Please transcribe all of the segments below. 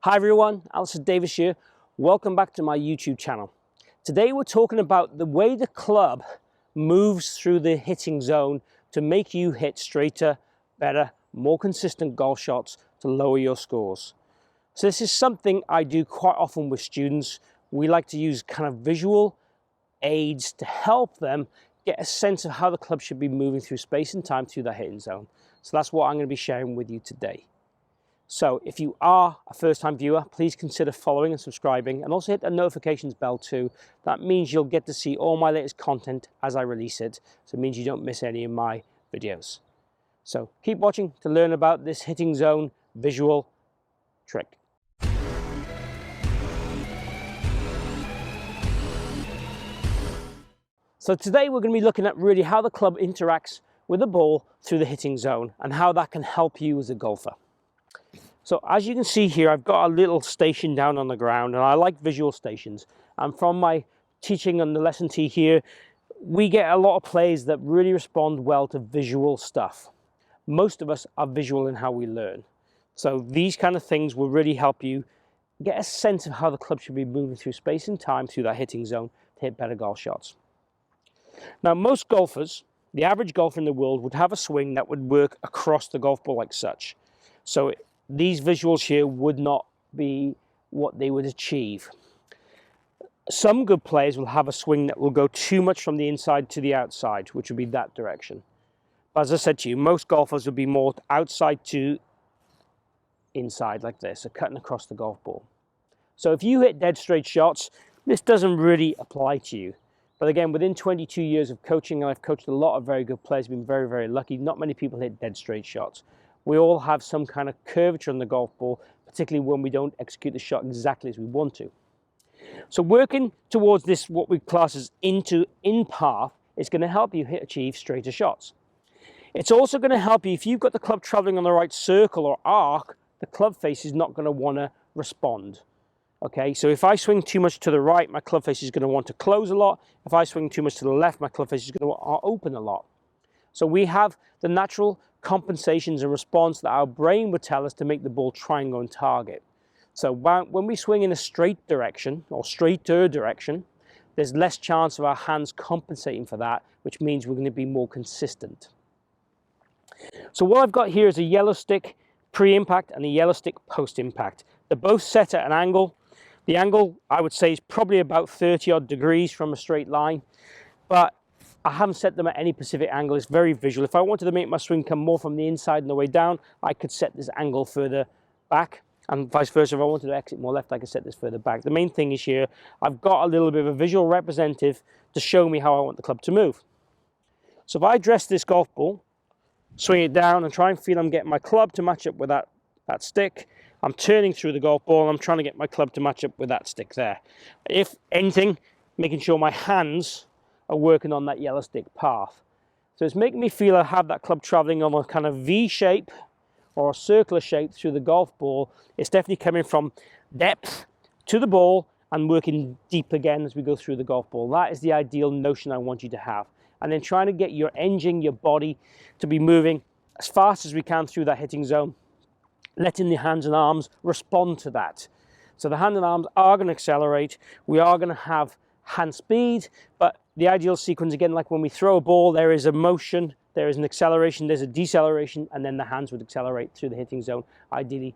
Hi everyone, Alistair Davies here. Welcome back to my YouTube channel. Today we're talking about the way the club moves through the hitting zone to make you hit straighter, better, more consistent golf shots to lower your scores. So this is something I do quite often with students. We like to use kind of visual aids to help them get a sense of how the club should be moving through space and time through that hitting zone. So that's what I'm going to be sharing with you today. So if you are a first-time viewer, please consider following and subscribing, and also hit the notifications bell too. That means you'll get to see all my latest content as I release it. So it means you don't miss any of my videos. So keep watching to learn about this hitting zone visual trick. So today we're going to be looking at really how the club interacts with the ball through the hitting zone and how that can help you as a golfer. So as you can see here, I've got a little station down on the ground, and I like visual stations. And from my teaching on the lesson tee here, we get a lot of players that really respond well to visual stuff. Most of us are visual in how we learn. So these kind of things will really help you get a sense of how the club should be moving through space and time through that hitting zone to hit better golf shots. Now, most golfers, the average golfer in the world, would have a swing that would work across the golf ball like such. So these visuals here would not be what they would achieve. Some good players will have a swing that will go too much from the inside to the outside, which would be that direction. But as I said to you, most golfers would be more outside to inside like this, so cutting across the golf ball. So if you hit dead straight shots, this doesn't really apply to you. But again, within 22 years of coaching, I've coached a lot of very good players, been very, very lucky. Not many people hit dead straight shots. We all have some kind of curvature on the golf ball, particularly when we don't execute the shot exactly as we want to. So working towards this, what we class as in path, is going to help you achieve straighter shots. It's also going to help you if you've got the club traveling on the right circle or arc, the club face is not going to want to respond. Okay, so if I swing too much to the right, my club face is going to want to close a lot. If I swing too much to the left, my club face is going to want to open a lot. So we have the natural compensations and response that our brain would tell us to make the ball try and go on target. So when we swing in a straight direction or straighter direction, there's less chance of our hands compensating for that, which means we're going to be more consistent. So what I've got here is a yellow stick pre-impact and a yellow stick post-impact. They're both set at an angle. The angle, I would say, is probably about 30 odd degrees from a straight line, but I haven't set them at any specific angle. It's very visual. If I wanted to make my swing come more from the inside and the way down, I could set this angle further back, and vice versa. If I wanted to exit more left, I could set this further back. The main thing is here, I've got a little bit of a visual representative to show me how I want the club to move. So if I dress this golf ball, swing it down and try and feel I'm getting my club to match up with that stick, I'm turning through the golf ball and I'm trying to get my club to match up with that stick there. If anything, making sure my hands are working on that yellow stick path. So it's making me feel I have that club traveling on a kind of V shape or a circular shape through the golf ball. It's definitely coming from depth to the ball and working deep again as we go through the golf ball. That is the ideal notion I want you to have. And then trying to get your engine, your body, to be moving as fast as we can through that hitting zone, letting the hands and arms respond to that. So the hand and arms are going to accelerate. We are going to have hand speed, but the ideal sequence, again, like when we throw a ball, there is a motion, there is an acceleration, there's a deceleration, and then the hands would accelerate through the hitting zone, ideally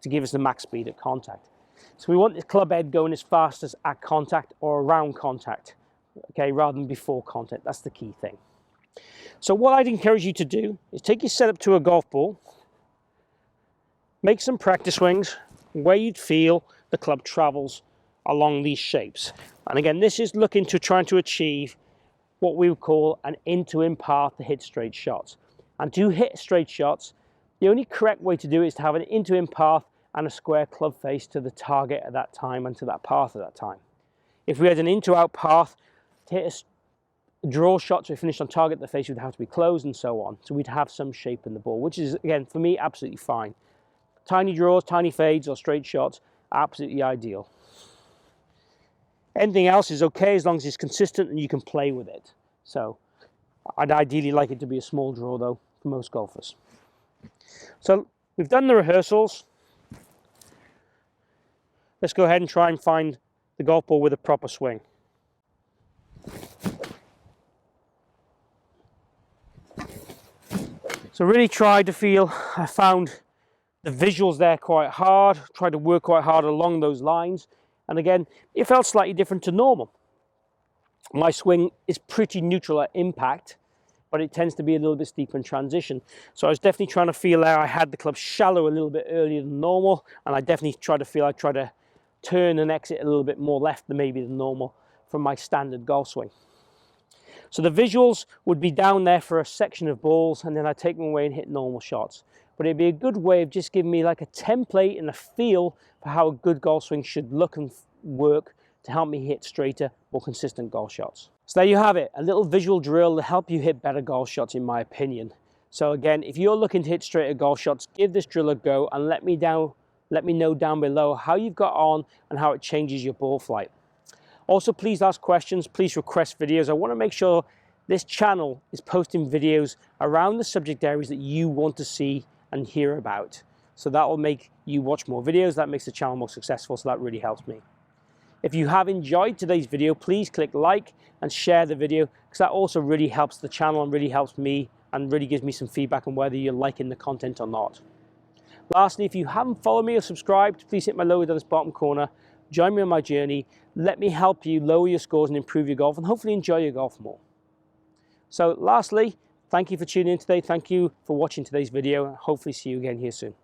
to give us the max speed at contact. So we want the club head going as fast as at contact or around contact, okay, rather than before contact. That's the key thing. So what I'd encourage you to do is take your setup to a golf ball, make some practice swings where you'd feel the club travels along these shapes. And again, this is looking to trying to achieve what we would call an in path to hit straight shots. And to hit straight shots, the only correct way to do it is to have an in path and a square club face to the target at that time and to that path at that time. If we had an in-to-out path to hit a draw shot to finish on target, the face would have to be closed and so on. So we'd have some shape in the ball, which is, again, for me, absolutely fine. Tiny draws, tiny fades or straight shots, absolutely ideal. Anything else is okay as long as it's consistent and you can play with it. So I'd ideally like it to be a small draw though for most golfers. So we've done the rehearsals. let's go ahead and try and find the golf ball with a proper swing. So really tried to feel, I found the visuals there quite hard, tried to work quite hard along those lines. And again, it felt slightly different to normal. My swing is pretty neutral at impact, but it tends to be a little bit steeper in transition. So I was definitely trying to feel there I had the club shallow a little bit earlier than normal, and I definitely tried to feel I tried to turn and exit a little bit more left than maybe than normal from my standard golf swing. So the visuals would be down there for a section of balls, and then I'd take them away and hit normal shots. But it'd be a good way of just giving me like a template and a feel for how a good golf swing should look and work to help me hit straighter, more consistent golf shots. So there you have it, a little visual drill to help you hit better golf shots, in my opinion. So again, if you're looking to hit straighter golf shots, give this drill a go and let me know down below how you've got on and how it changes your ball flight. Also, please ask questions, please request videos. I want to make sure this channel is posting videos around the subject areas that you want to see and hear about. So that will make you watch more videos, that makes the channel more successful, so that really helps me. If you have enjoyed today's video, please click like and share the video, because that also really helps the channel and really helps me and really gives me some feedback on whether you're liking the content or not. Lastly, if you haven't followed me or subscribed, please hit my logo down this bottom corner. Join me on my journey. Let me help you lower your scores and improve your golf and hopefully enjoy your golf more. So lastly, thank you for tuning in today. Thank you for watching today's video. Hopefully see you again here soon.